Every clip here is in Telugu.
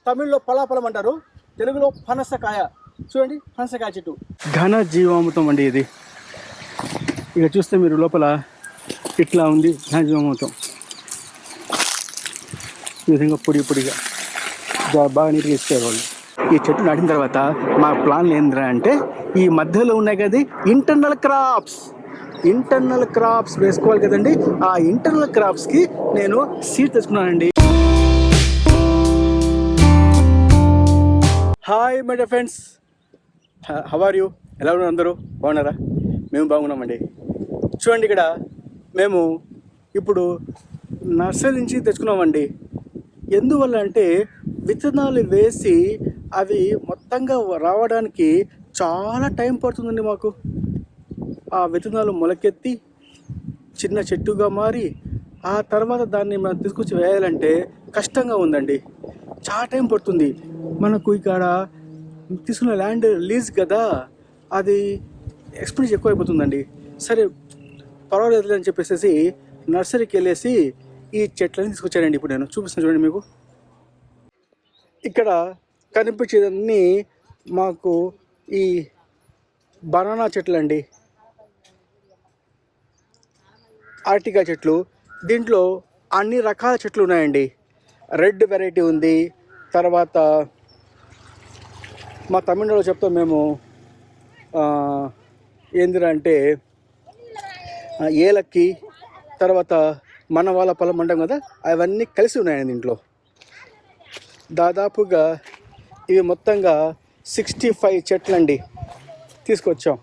తమిళ్లో పలాపలం అంటారు, తెలుగులో పనసకాయ. చూడండి, పనసకాయ చెట్టు ఘన జీవామృతం అండి ఇది. ఇక చూస్తే మీరు లోపల ఇట్లా ఉంది ఘన జీవామృతం. ఈ విధంగా పొడిగా బాగా నీట్గా ఇచ్చేవాళ్ళు. ఈ చెట్టు నాటిన తర్వాత మా ప్లాన్ ఏంద్రా అంటే, ఈ మధ్యలో ఉన్నాయి కదా ఇంటర్నల్ క్రాప్స్ వేసుకోవాలి కదండి. ఆ ఇంటర్నల్ క్రాప్స్కి నేను సీడ్ తెచ్చుకున్నానండి. Hi my dear friends, how are you? ఎలా ఉన్నారు అందరూ? బాగున్నారా? మేము బాగున్నామండి. చూడండి, ఇక్కడ మేము ఇప్పుడు నర్సరీ నుంచి తెచ్చుకున్నామండి. ఎందువల్ల అంటే విత్తనాలు వేసి అవి మొత్తంగా రావడానికి చాలా టైం పడుతుందండి మాకు. ఆ విత్తనాలు మొలకెత్తి చిన్న చెట్టుగా మారి ఆ తర్వాత దాన్ని మనం తీసుకొచ్చి వేయాలంటే కష్టంగా ఉందండి. చాలా టైం పడుతుంది. మనకు ఇక్కడ తీసుకున్న ల్యాండ్ లీజ్ కదా, అది ఎక్స్పెన్సివ్ ఎక్కువ అయిపోతుందండి. సరే పర్వాలేదు అని చెప్పేసి నర్సరీకి వెళ్ళేసి ఈ చెట్లని తీసుకొచ్చానండి. ఇప్పుడు నేను చూపిస్తాను చూడండి మీకు. ఇక్కడ కనిపించేదన్నీ మాకు ఈ బనానా చెట్లు అండి, ఆర్టికా చెట్లు. దీంట్లో అన్ని రకాల చెట్లు ఉన్నాయండి. రెడ్ వెరైటీ ఉంది, తర్వాత మా తమిళనాడులో చెప్తాం మేము ఏందిరా అంటే ఏలక్కి, తర్వాత మన వాళ్ళ పొలం అంటాం కదా, అవన్నీ కలిసి ఉన్నాయండి దీంట్లో. దాదాపుగా ఇవి మొత్తంగా 65 చెట్లండి తీసుకొచ్చాం.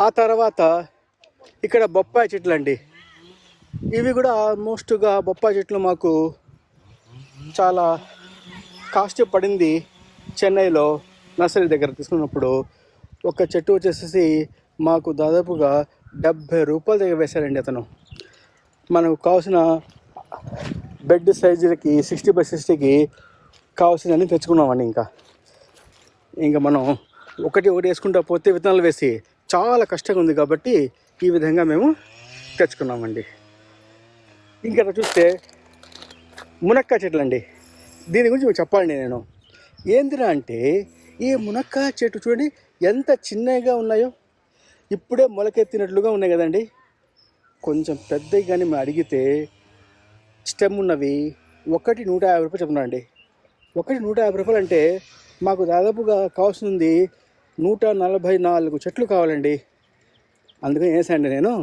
ఆ తర్వాత ఇక్కడ బొప్పాయి చెట్లు అండి. ఇవి కూడా ఆల్మోస్ట్గా బొప్పాయి చెట్లు మాకు చాలా కాస్ట్ పడింది. చెన్నైలో నర్సరీ దగ్గర తీసుకున్నప్పుడు ఒక చెట్టు వచ్చేసి మాకు దాదాపుగా 70 రూపాయల దగ్గర వేశారండి అతను. మనకు కావాల్సిన బెడ్ సైజులకి 60x60కి కావాల్సినవన్నీ తెచ్చుకున్నామండి. ఇంకా మనం ఒకటి వేసుకుంటా పోతే విత్తనాలు వేసి చాలా కష్టంగా ఉంది కాబట్టి ఈ విధంగా మేము తెచ్చుకున్నామండి. ఇంకా చూస్తే మునక్కాయ చెట్లు అండి. దీని గురించి మీకు చెప్పాలండి నేను. ఏందిరా అంటే ఈ మునక్కాయ చెట్టు చూడండి ఎంత చిన్నగా ఉన్నాయో, ఇప్పుడే మొలకెత్తినట్లుగా ఉన్నాయి కదండి. కొంచెం పెద్దవి కానీ మేము అడిగితే స్టెమ్ ఉన్నవి ఒకటి 150 రూపాయలు చెప్తున్నాండి. ఒకటి 150 రూపాయలు అంటే మాకు దాదాపుగా కావాల్సింది 144 చెట్లు కావాలండి. అందుకని వేసాండి నేను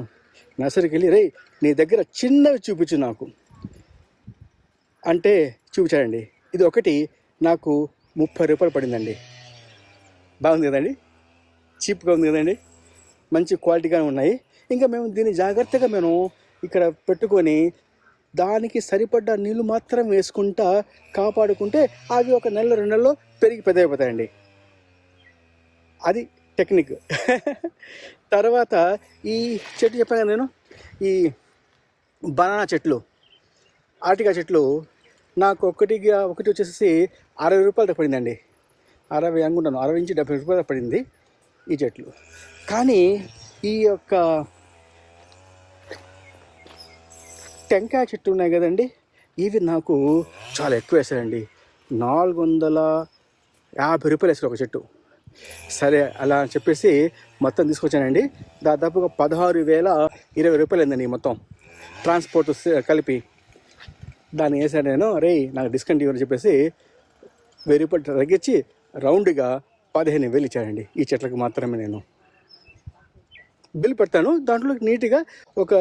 నర్సరీకి వెళ్ళి, రే నీ దగ్గర చిన్నవి చూపించు నాకు అంటే చూపించాడండి. ఇది ఒకటి నాకు 30 రూపాయలు పడిందండి. బాగుంది కదండి, చీప్గా ఉంది కదండి, మంచి క్వాలిటీగా ఉన్నాయి. ఇంకా మేము దీన్ని జాగ్రత్తగా మేము ఇక్కడ పెట్టుకొని దానికి సరిపడ్డ నీళ్ళు మాత్రం వేసుకుంటా కాపాడుకుంటే అవి ఒక నెల 2 నెలల్లో పెరిగి పెద్ద అయిపోతాయండి. అది టెక్నిక్. తర్వాత ఈ చెట్టు చెప్పాను కదా నేను, ఈ బనానా చెట్లు, ఆర్టికా చెట్లు నాకు ఒకటి వచ్చేసి 60 రూపాయలు పడిందండి. 60 అనుకుంటాను, 60 నుంచి 70 రూపాయలు పడింది ఈ చెట్లు. కానీ ఈ యొక్క టెంకాయ చెట్టు ఉన్నాయి కదండి, ఇవి నాకు చాలా ఎక్కువ వేసారండి. 450 రూపాయలు వేసారు ఒక చెట్టు. సరే అలా చెప్పేసి మొత్తం తీసుకొచ్చానండి. దాదాపుగా 16,020 రూపాయలు అయిందండి మొత్తం ట్రాన్స్పోర్ట్ కలిపి. దాన్ని వేసాను నేను, రే నాకు డిస్కౌంట్ ఇవ్వని చెప్పేసి 1000 రూపాయలు తగ్గించి రౌండ్గా 15,000 ఇచ్చానండి ఈ చెట్లకు మాత్రమే. నేను బిల్ పెడతాను, దాంట్లో నీట్గా ఒక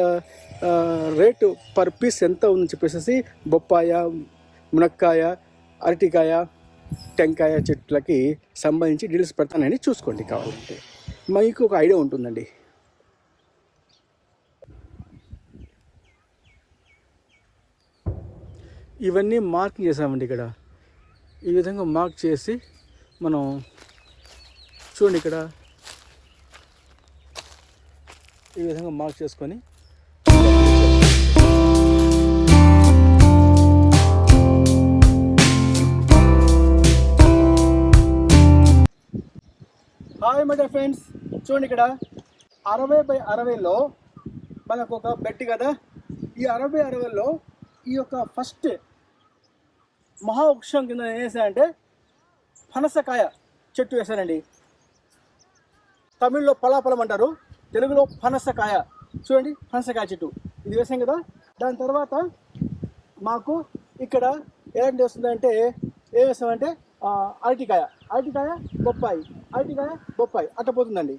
రేటు పర్ పీస్ ఎంత ఉందని చెప్పేసి బొప్పాయ, మునక్కాయ, అరటికాయ, టెంకాయ చెట్లకి సంబంధించి డీటెయిల్స్ పెడతానని చూసుకోండి. కావాలంటే మీకు ఒక ఐడియా ఉంటుందండి. ఇవన్నీ మార్కింగ్ చేసామండి. ఇక్కడ ఈ విధంగా మార్క్ చేసి మనం చూడండి, ఇక్కడ ఈ విధంగా మార్క్ చేసుకొని హాయ్ మై డియర్ ఫ్రెండ్స్, చూడండి ఇక్కడ 60 by 60లో మనకు ఒక బెట్టి కదా. ఈ 60 ఈ యొక్క ఫస్ట్ మహావృక్షం కింద ఏం వేసానంటే పనసకాయ చెట్టు వేశానండి. తమిళ్లో పలాపలం అంటారు, తెలుగులో పనసకాయ. చూడండి, పనసకాయ చెట్టు ఇది వేసాం కదా. దాని తర్వాత మాకు ఇక్కడ ఎలాంటి వస్తుందంటే ఏం వేస్తామంటే అరటికాయ, బొప్పాయి, అట్ట పోతుందండి.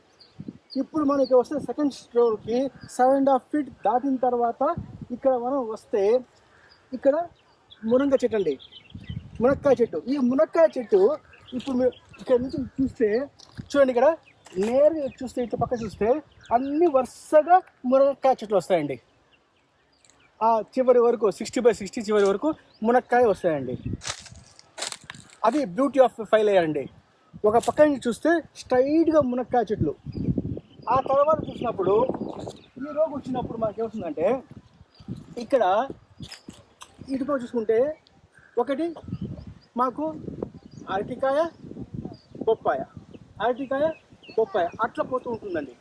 ఇప్పుడు మనం ఇక్కడ వస్తే సెకండ్ ఫ్లోర్కి 7.5 feet దాటిన తర్వాత ఇక్కడ మనం వస్తే ఇక్కడ మునక్కాయ చెట్టు అండి, మునక్కాయ చెట్టు. ఈ మునక్కాయ చెట్టు ఇప్పుడు మీరు ఇక్కడ నుంచి చూస్తే చూడండి, ఇక్కడ నేరుగా చూస్తే ఇట్లా పక్క చూస్తే అన్ని వరుసగా మునక్కాయ చెట్లు వస్తాయండి. ఆ చివరి వరకు 60x60 చివరి వరకు మునక్కాయ వస్తాయండి. అది బ్యూటీ ఆఫ్ ఫైల్ అండి. ఒక పక్క నుంచి చూస్తే స్ట్రైట్గా మునక్కాయ చెట్లు. ఆ తర్వాత చూసినప్పుడు ఈ రోగు వచ్చినప్పుడు మనకి ఏమవుతుందంటే ఇక్కడ ఇటుపక్క చూసుకుంటే ఒకటి మాకు అరటికాయ, బొప్పాయ అట్లా పోతూ ఉంటుందండి.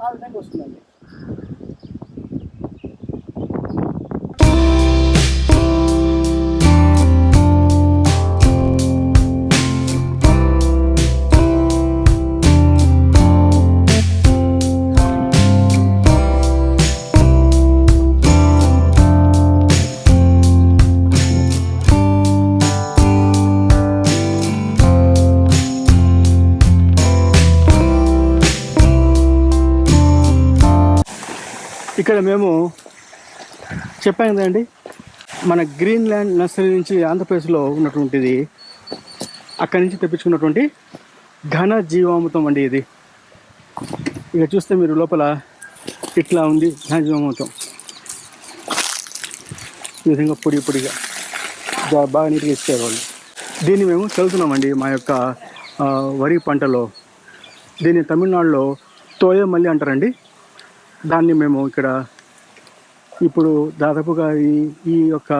ఆ విధంగా వస్తుందండి. ఇక్కడ మేము చెప్పాం కదండి, మన గ్రీన్ ల్యాండ్ నర్సరీ నుంచి ఆంధ్రప్రదేశ్లో ఉన్నటువంటిది, అక్కడి నుంచి తెప్పించుకున్నటువంటి ఘన జీవామృతం అండి ఇది. ఇక చూస్తే మీరు లోపల ఇట్లా ఉంది ఘన జీవామృతం. ఈ విధంగా పొడిగా బాగా నీట్గా ఇచ్చేవాళ్ళు. దీన్ని మేము చదువుతున్నామండి మా యొక్క వరి పంటలో. దీన్ని తమిళనాడులో తోయమల్లి అంటారండి. దాన్ని మేము ఇక్కడ ఇప్పుడు దాదాపుగా ఈ యొక్క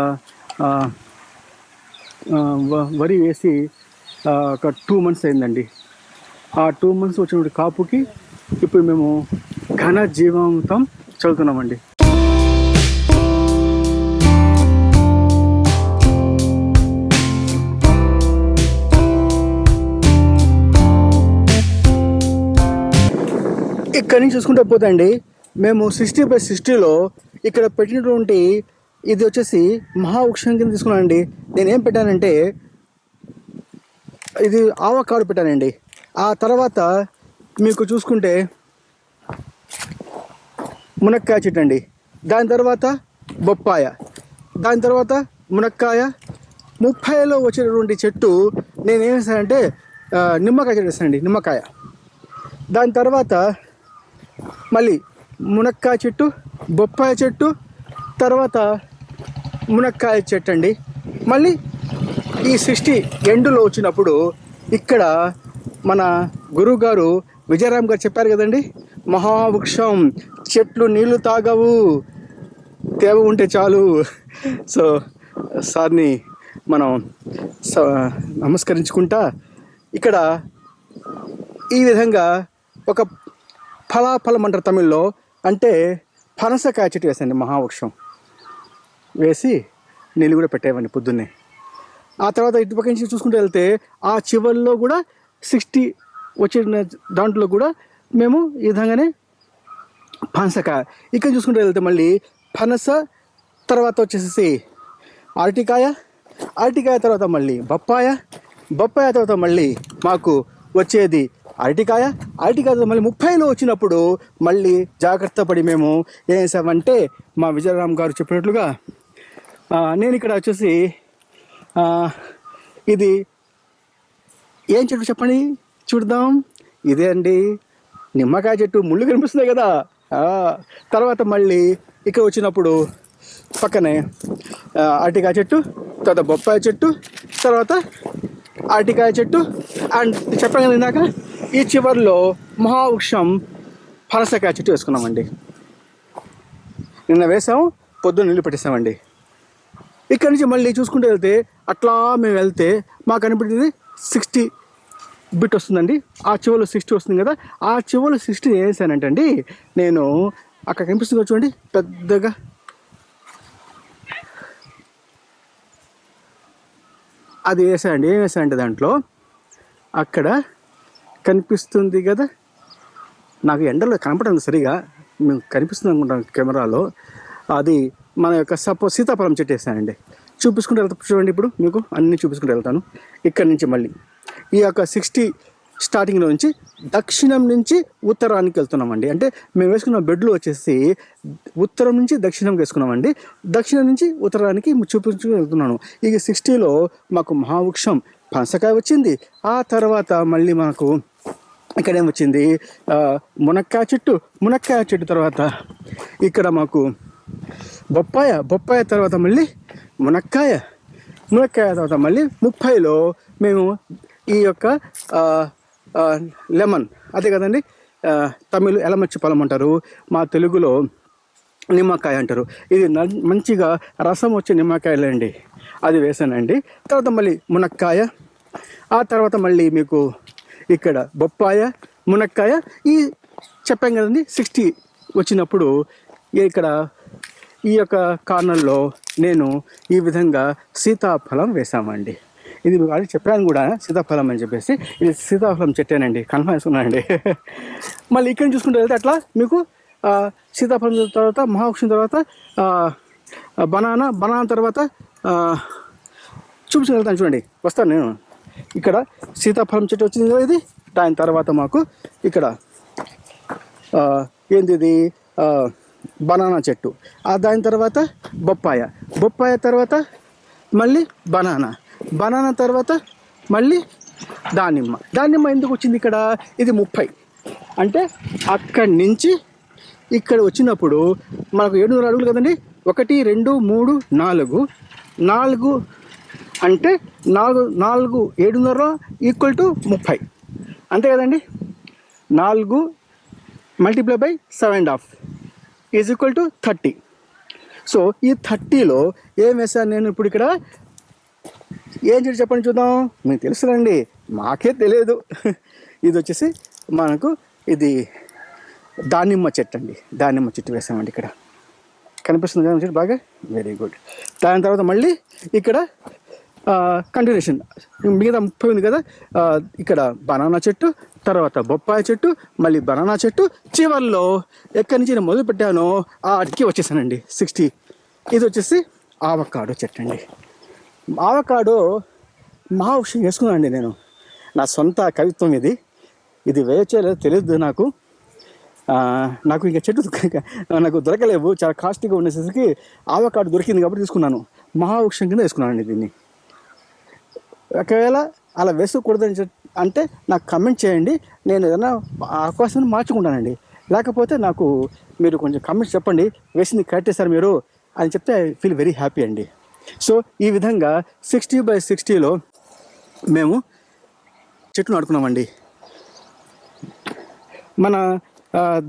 వరి వేసి ఒక 2 months అయిందండి. ఆ 2 months వచ్చినటువంటి కాపుకి ఇప్పుడు మేము ఘన జీవామృతం చదువుతున్నామండి. ఇక్కడి నుంచి చూసుకుంటే పోతే అండి, మేము 60x60లో ఇక్కడ పెట్టినటువంటి ఇది వచ్చేసి మహావృక్షం కింద తీసుకున్నానండి. నేనేం పెట్టానంటే ఇది ఆవకాడు పెట్టానండి. ఆ తర్వాత మీకు చూసుకుంటే మునక్కాయ చెట్టు అండి, దాని తర్వాత బొప్పాయ, దాని తర్వాత మునక్కాయ. 30లో వచ్చేటటువంటి చెట్టు నేనేం వేసానంటే నిమ్మకాయ చెట్టు వేసానండి, నిమ్మకాయ. దాని తర్వాత మళ్ళీ మునక్కాయ చెట్టు, బొప్పాయి చెట్టు, తర్వాత మునక్కాయ చెట్టు అండి. మళ్ళీ ఈ 60 ఎండులో వచ్చినప్పుడు ఇక్కడ మన గురువు గారు విజయరామ్ గారు చెప్పారు కదండి, మహావృక్షం చెట్లు నీళ్లు తాగవు, తేవ ఉంటే చాలు. సో సార్ని మనం నమస్కరించుకుంటా ఇక్కడ ఈ విధంగా ఒక ఫలాఫలం అంటారు తమిళ్లో, అంటే పనసకాయ చెట్టు వేసండి. మహావృక్షం వేసి నీళ్ళు కూడా పెట్టేవండి పొద్దున్నే. ఆ తర్వాత ఇటుపక్క నుంచి చూసుకుంటూ వెళ్తే ఆ చివరిలో కూడా 60 వచ్చిన దాంట్లో కూడా మేము ఈ విధంగానే పనసకాయ. ఇక్కడ చూసుకుంటూ వెళ్తే మళ్ళీ పనస, తర్వాత వచ్చేసి అరటికాయ తర్వాత మళ్ళీ బొప్పాయ తర్వాత మళ్ళీ మాకు వచ్చేది అరటికాయ మళ్ళీ 30లో వచ్చినప్పుడు మళ్ళీ జాగ్రత్త పడి మేము ఏం చేసామంటే మా విజయరామ్ గారు చెప్పినట్లుగా నేను ఇక్కడ వచ్చేసి ఇది ఏం చెట్టు చెప్పండి చూద్దాం. ఇదే అండి నిమ్మకాయ చెట్టు, ముళ్ళు కనిపిస్తున్నాయి కదా. తర్వాత మళ్ళీ ఇక్కడ వచ్చినప్పుడు పక్కనే అరటికాయ చెట్టు, తర్వాత బొప్పాయి చెట్టు, తర్వాత అరటికాయ చెట్టు, అండ్ చెప్పాను కదా ఇందాక ఈ చివరిలో మహావృక్షం పనసకాయ చెట్టు వేసుకున్నామండి. నిన్న వేసాము, పొద్దున్న నీళ్ళు పెట్టేసామండి. ఇక్కడి నుంచి మళ్ళీ చూసుకుంటూ వెళ్తే అట్లా మేము వెళ్తే మాకు కనిపించింది 60 బిట్ వస్తుందండి. ఆ చివరిలో 60 వస్తుంది కదా, ఆ చివరిలో 60 ఏం వేసానంటే అండి, నేను అక్కడ కనిపిస్తుంది చూడండి పెద్దగా, అది వేసానండి. ఏం వేసానంటే దాంట్లో అక్కడ కనిపిస్తుంది కదా, నాకు ఎండలో కనపడదు సరిగా, మీకు కనిపిస్తుంది అనుకుంటాను కెమెరాలో. అది మన యొక్క సీతాఫలం చెట్టు వేసానండి. చూపించుకుంటూ వెళ్తా చూడండి. ఇప్పుడు మీకు అన్నీ చూపించుకుంటూ వెళ్తాను. ఇక్కడి నుంచి మళ్ళీ ఈ యొక్క 60 స్టార్టింగ్లో నుంచి దక్షిణం నుంచి ఉత్తరానికి వెళ్తున్నామండి. అంటే మేము వేసుకున్న బెడ్లు వచ్చేసి ఉత్తరం నుంచి దక్షిణంకి వేసుకున్నామండి. దక్షిణం నుంచి ఉత్తరానికి చూపించుకుని వెళ్తున్నాను. ఇక 60లో మాకు మహావృక్షం పనసకాయ వచ్చింది. ఆ తర్వాత మళ్ళీ మనకు ఇక్కడ ఏమొచ్చింది, మునక్కాయ చెట్టు తర్వాత ఇక్కడ మాకు బొప్పాయ తర్వాత మళ్ళీ మునక్కాయ తర్వాత మళ్ళీ 30లో మేము ఈ యొక్క లెమన్, అదే కదండి, తమిళ్ ఎలమచ్చి పழం అంటారు, మా తెలుగులో నిమ్మకాయ అంటారు. ఇది మంచిగా రసం వచ్చే నిమ్మకాయలండి, అది వేసానండి. తర్వాత మళ్ళీ మునక్కాయ, ఆ తర్వాత మళ్ళీ మీకు ఇక్కడ బొప్పాయ, మునక్కాయ, ఈ చెప్పాం కదండి 60 వచ్చినప్పుడు ఇక్కడ ఈ యొక్క కార్నర్లో నేను ఈ విధంగా సీతాఫలం వేసామండి. ఇది మీకు అది చెప్పాను కూడా, సీతాఫలం అని చెప్పేసి. ఇది సీతాఫలం చెట్టేనండి, కన్ఫర్మ్ చేసుకున్నానండి. మళ్ళీ ఇక్కడ చూసుకుంటే వెళ్తే అట్లా మీకు సీతాఫలం తర్వాత మహావృక్షం తర్వాత బనానా తర్వాత చూపించుకు వెళ్తాను చూడండి. వస్తాను నేను. ఇక్కడ సీతాఫలం చెట్టు వచ్చింది కదా ఇది. దాని తర్వాత మాకు ఇక్కడ ఏంది ఇది, బనానా చెట్టు. దాని తర్వాత బొప్పాయ తర్వాత మళ్ళీ బనానా తర్వాత మళ్ళీ దానిమ్మ ఎందుకు వచ్చింది ఇక్కడ, ఇది 30. అంటే అక్కడి నుంచి ఇక్కడ వచ్చినప్పుడు మనకు 700 అడుగులు కదండి. 1 2 3 4 అంటే 4 700 ఈక్వల్ టు 30 అంతే కదండి. 4 multiply by 7.5 is equal to 30. So ఈ 30లో ఏం వేసాను నేను ఇప్పుడు ఇక్కడ, ఏం చెట్టు చెప్పండి చూద్దాం. మీకు తెలుసులండి, మాకే తెలియదు. ఇది వచ్చేసి మనకు ఇది దానిమ్మ చెట్టు అండి. దానిమ్మ చెట్టు వేసామండి. ఇక్కడ కనిపిస్తుంది కదా చెట్టు బాగా, వెరీ గుడ్. దాని తర్వాత మళ్ళీ ఇక్కడ కంటిన్యూషన్ మిగతా 30 ఉంది కదా. ఇక్కడ బనానా చెట్టు, తర్వాత బొప్పాయ చెట్టు, మళ్ళీ బనానా చెట్టు, చివరిలో ఎక్కడి నుంచి నేను మొదలు పెట్టానో ఆడికి వచ్చేసానండి 60. ఇది వచ్చేసి ఆవకాడో చెట్టు అండి. ఆవకాడో మహావృక్షం వేసుకున్నానండి నేను. నా సొంత కవిత్వం ఇది వేయలేదు తెలియదు నాకు. ఇంకా చెట్టు నాకు దొరకలేవు, చాలా కాస్ట్లీగా ఉండేసరికి ఆవకాడో దొరికింది కాబట్టి తీసుకున్నాను. మహావృక్షం కింద వేసుకున్నానండి దీన్ని. ఒకవేళ అలా వేసుకోకూడదని అంటే నాకు కమెంట్ చేయండి, నేను ఏదైనా అవకాశాన్ని మార్చుకుంటానండి. లేకపోతే నాకు మీరు కొంచెం కమెంట్స్ చెప్పండి, వేసింది కరెక్టే సార్ మీరు అని చెప్తే ఐ ఫీల్ వెరీ హ్యాపీ అండి. సో ఈ విధంగా 60/60లో మేము చెట్లు నాటుకున్నామండి. మన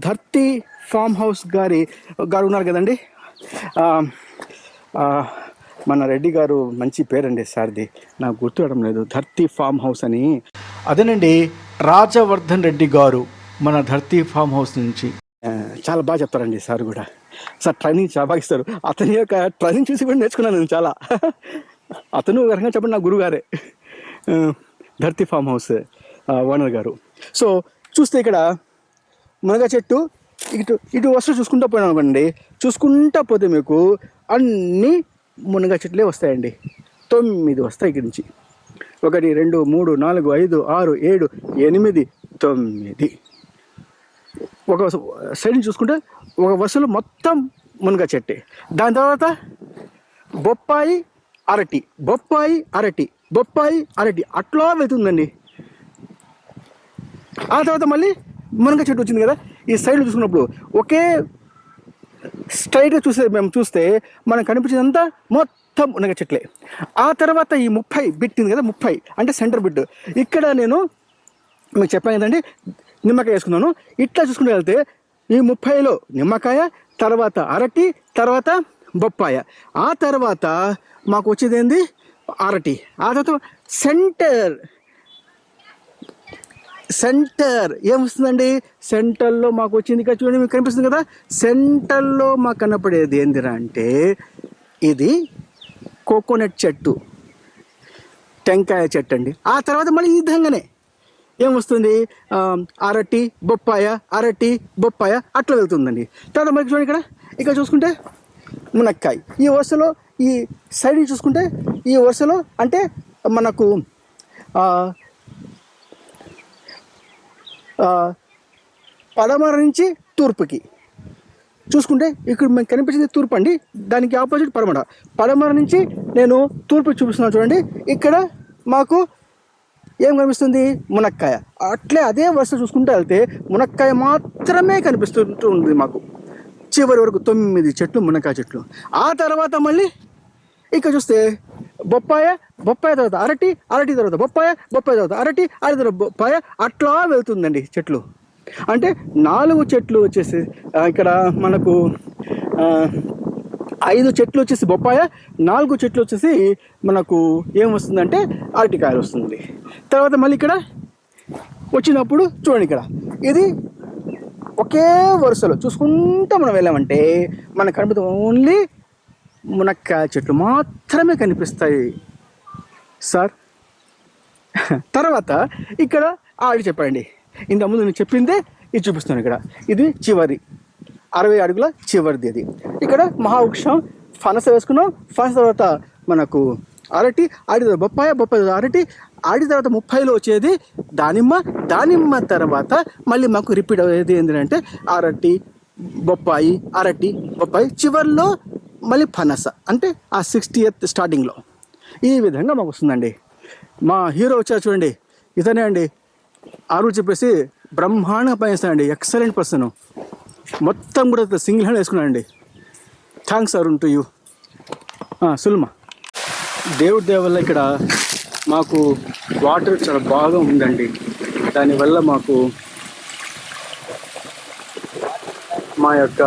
ధర్తీ ఫామ్ హౌస్ గారు ఉన్నారు కదండి, మన రెడ్డి గారు, మంచి పేరండి సార్ది, నాకు గుర్తుపడడం లేదు, ధర్తీ ఫామ్ హౌస్ అని. అదేనండి, రాజవర్ధన్ రెడ్డి గారు మన ధర్తీ ఫామ్ హౌస్ నుంచి చాలా బాగా చెప్తారండి సార్ కూడా. సార్ ట్రైనింగ్ చాలా బాగా ఇస్తారు. అతని యొక్క ట్రైనింగ్ చూసి కూడా నేర్చుకున్నాను నేను చాలా. అతను ఒక రకంగా చెప్పండి నా గురుగారే, ధర్తీ ఫామ్ హౌస్ ఓనర్ గారు. సో చూస్తే ఇక్కడ మునగ చెట్టు ఇటు వస్తూ చూసుకుంటూ పోయినా అనుకోండి, చూసుకుంటా పోతే మీకు అన్నీ మునగ చెట్లే వస్తాయండి. 9 వస్తాయి ఇక్కడి నుంచి. 1 2 3 4 5 6 7 8 9. ఒక సైడ్ చూసుకుంటే ఒక వరుసలో మొత్తం మునగ చెట్టే. దాని తర్వాత బొప్పాయి అరటి అట్లా వెళ్తుందండి. ఆ తర్వాత మళ్ళీ మునగ చెట్టు వచ్చింది కదా. ఈ సైడ్ చూసుకున్నప్పుడు ఒకే స్ట్రైట్గా చూస్తే మనకు కనిపించేదంతా మొత్తం మునగ చెట్లే. ఆ తర్వాత ఈ 30 బిట్టింది కదా, 30 అంటే సెంటర్ బిట్. ఇక్కడ నేను మీకు చెప్పాను కదండి, నిమ్మకాయ వేసుకున్నాను. ఇట్లా చూసుకుంటూ వెళ్తే ఈ 30లో నిమ్మకాయ, తర్వాత అరటి, తర్వాత బొప్పాయ, ఆ తర్వాత మాకు వచ్చేది ఏంది అరటి, ఆ తర్వాత సెంటర్ ఏమొస్తుందండి, సెంటర్లో మాకు వచ్చింది. ఇక్కడ చూడండి, మీకు కనిపిస్తుంది కదా, సెంటర్లో మాకు కనపడేది ఏందిరా అంటే ఇది కోకోనట్ చెట్టు, టెంకాయ చెట్టు అండి. ఆ తర్వాత మళ్ళీ ఈ విధంగానే ఏమొస్తుంది, అరటి బొప్పాయ, అరటి బొప్పాయ అట్లా వెళ్తుందండి. తర్వాత మనకి చూడండి ఇక్కడ చూసుకుంటే మునక్కాయ. ఈ వరుసలో ఈ సైడ్ చూసుకుంటే ఈ వరుసలో అంటే మనకు పడమర నుంచి తూర్పుకి చూసుకుంటే ఇక్కడ మనకు కనిపించేది తూర్పు అండి, దానికి ఆపోజిట్ పడమర. పడమర నుంచి నేను తూర్పు చూపిస్తున్నాను చూడండి. ఇక్కడ మాకు ఏం కనిపిస్తుంది, మునక్కాయ. అట్లే అదే వరుస చూసుకుంటూ వెళ్తే మునక్కాయ మాత్రమే కనిపిస్తుంటూ ఉంది మాకు. చివరి వరకు 9 చెట్లు మునక్కాయ చెట్లు. ఆ తర్వాత మళ్ళీ ఇక్కడ చూస్తే బొప్పాయ, బొప్పాయ తర్వాత అరటి, అరటి తర్వాత బొప్పాయ, బొప్పాయ తర్వాత అరటి, అరటి తర్వాత బొప్పాయ అట్లా వెళ్తుందండి చెట్లు. అంటే 4 చెట్లు వచ్చేసి ఇక్కడ మనకు 5 చెట్లు వచ్చేసి బొప్పాయ, 4 చెట్లు వచ్చేసి మనకు ఏమొస్తుందంటే అరటికాయలు వస్తుంది. తర్వాత మళ్ళీ ఇక్కడ వచ్చినప్పుడు చూడండి, ఇక్కడ ఇది ఒకే వరుసలో చూసుకుంటూ మనం వెళ్ళామంటే మనకు కనిపిస్తుంది ఓన్లీ మునక్కాయ చెట్లు మాత్రమే కనిపిస్తాయి సార్. తర్వాత ఇక్కడ ఆడి చెప్పండి, ఇంతకుముందు నేను చెప్పిందే ఇది చూపిస్తున్నాను. ఇక్కడ ఇది చివరి 60 అడుగుల చివరిది. ఇది ఇక్కడ మహావృక్షం ఫనస వేసుకున్నాం. ఫనస తర్వాత మనకు అరటి, అరటి తర్వాత బొప్పాయ, బొప్పాయి తర్వాత అరటి, అరటి తర్వాత 30లో వచ్చేది దానిమ్మ, దానిమ్మ తర్వాత మళ్ళీ మాకు రిపీట్ అయ్యేది ఏంటంటే అరటి బొప్పాయి, అరటి బొప్పాయి, చివరిలో మళ్ళీ ఫనస, అంటే ఆ 60th స్టార్టింగ్లో. ఈ విధంగా మాకు వస్తుందండి. మా హీరో వచ్చారు చూడండి, ఇతనే అండి. ఆరు చెప్పేసి బ్రహ్మాండంగా పనిచేస్తానండి, ఎక్సలెంట్ పర్సన్. మొత్తం కూడా సింగిల్ హ్యాండ్ వేసుకున్నానండి. Thanks Arun to you. సుల్మా, దేవుడి దయ వల్ల ఇక్కడ మాకు వాటర్ చాలా బాగా ఉందండి. దానివల్ల మాకు మా యొక్క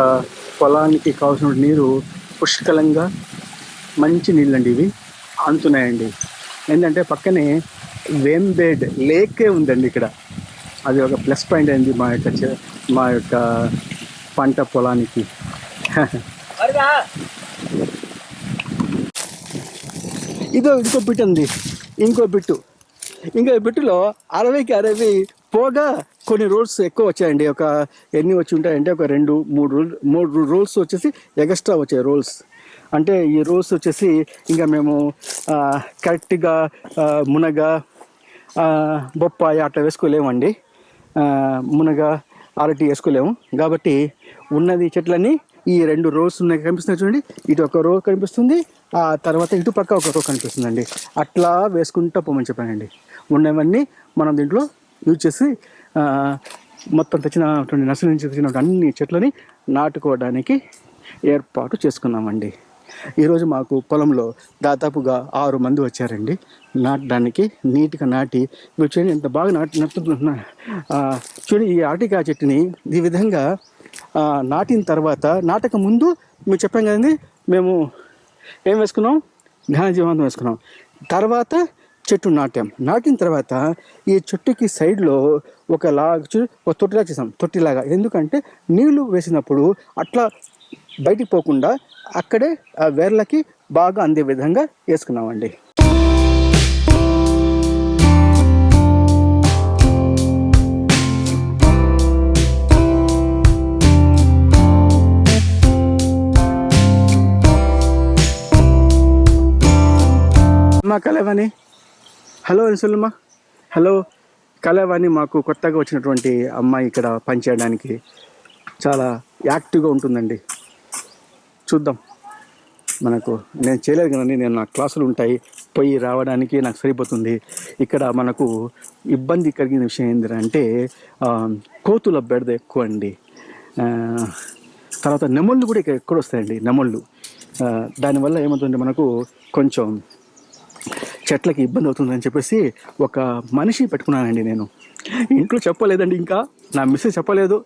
పొలానికి కావాల్సిన నీరు పుష్కలంగా మంచి నీళ్ళండి ఇవి అందుతున్నాయండి. ఏంటంటే పక్కనే వేంబేడ్ లేకే ఉందండి ఇక్కడ. అది ఒక ప్లస్ పాయింట్ అయింది మా యొక్క పంట పొలానికి. ఇంకో బిట్ ఉంది, ఇంకో బిట్టులో 60కి 60 పోగా కొన్ని రూల్స్ ఎక్కువ వచ్చాయండి. ఒక ఎన్ని వచ్చి ఉంటాయంటే ఒక 2-3 రూల్స్ వచ్చేసి ఎక్స్ట్రా వచ్చాయి రూల్స్. అంటే ఈ రూల్స్ వచ్చేసి ఇంకా మేము కరెక్ట్గా మునగ, బొప్పాయి అట్లా వేసుకోలేమండి. మునగ, అరటి వేసుకోలేము. కాబట్టి ఉన్నది చెట్లన్నీ ఈ 2 రోస్ ఉన్నాయి కనిపిస్తున్నాయి చూడండి. ఇటు ఒక రో కనిపిస్తుంది, ఆ తర్వాత ఇటు పక్క ఒక రో కనిపిస్తుందండి. అట్లా వేసుకుంటూ పోమని చెప్పానండి. ఉన్నవన్నీ మనం దీంట్లో యూజ్ చేసి మొత్తం తెచ్చినటువంటి నర్సరీ నుంచి తెచ్చినటువంటి అన్ని చెట్లని నాటుకోవడానికి ఏర్పాటు చేసుకున్నామండి. ఈరోజు మాకు పొలంలో దాదాపుగా 6 మంది వచ్చారండి నాటడానికి. నీట్గా నాటి మీరు చూడండి ఎంత బాగా నడుతున్నా. చూడండి ఈ అరటికాయ చెట్టుని ఈ విధంగా నాటిన తర్వాత, నాటక ముందు మీరు చెప్పాం కదండి, మేము ఏం వేసుకున్నాం, ఘనజీవాంతం వేసుకున్నాం. తర్వాత చెట్టు నాటిన తర్వాత ఈ చెట్టుకి సైడ్లో ఒక తొట్టిలా చేసాం, తొట్టిలాగా. ఎందుకంటే నీళ్లు వేసినప్పుడు అట్లా బయటికి పోకుండా అక్కడే ఆ వేర్లకి బాగా అందే విధంగా వేసుకున్నామండి. మా కళావాణి, హలో సుల్మా. హలో కళావాణి, మాకు కొత్తగా వచ్చినటువంటి అమ్మాయి ఇక్కడ పనిచేయడానికి చాలా యాక్టివ్గా ఉంటుందండి. చూద్దాం, మనకు నేను చేయలేదు కదండి, నేను నా క్లాసులు ఉంటాయి, పోయి రావడానికి నాకు సరిపోతుంది. ఇక్కడ మనకు ఇబ్బంది కలిగిన విషయం ఏంటంటే కోతుల బెడద ఎక్కువ అండి. తర్వాత నెమళ్ళు కూడా ఇక్కడ ఎక్కడ వస్తాయండి, నెమళ్ళు. దానివల్ల ఏమవుతుందంటే మనకు కొంచెం చెట్లకి ఇబ్బంది అవుతుందని చెప్పేసి ఒక మనిషి పెట్టుకున్నానండి. నేను ఇంట్లో చెప్పలేదండి ఇంకా, నా మిస్సెస్ చెప్పలేదు,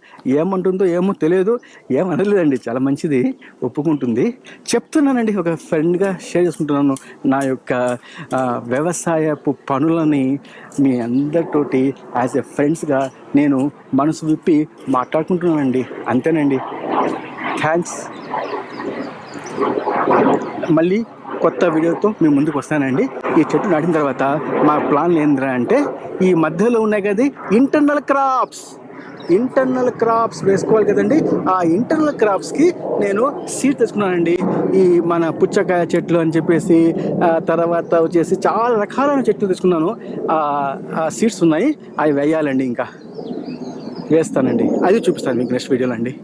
ఏమంటుందో ఏమో తెలియదు, ఏమనలేదండి, చాలా మంచిది, ఒప్పుకుంటుంది. చెప్తున్నానండి, ఒక ఫ్రెండ్గా షేర్ చేసుకుంటున్నాను నా యొక్క వ్యవసాయపు పనులని మీ అందరితోటి యాజ్ ఎ ఫ్రెండ్స్గా నేను మనసు విప్పి మాట్లాడుకుంటున్నానండి. అంతేనండి. థ్యాంక్స్. మళ్ళీ కొత్త వీడియోతో మీ ముందుకు వస్తానండి. ఈ చెట్టు నాటిన తర్వాత మా ప్లాన్లు ఏంద్రా అంటే, ఈ మధ్యలో ఉన్నాయి కదా ఇంటర్నల్ క్రాప్స్ వేసుకోవాలి కదండి. ఆ ఇంటర్నల్ క్రాప్స్కి నేను సీడ్ తెచ్చుకున్నానండి. ఈ మన పుచ్చకాయ చెట్లు అని చెప్పేసి, తర్వాత వచ్చేసి చాలా రకాలైన చెట్లు తెచ్చుకున్నాను. ఆ సీడ్స్ ఉన్నాయి, అవి వేయాలండి. ఇంకా వేస్తానండి, అది చూపిస్తాను మీకు నెక్స్ట్ వీడియోలో అండి.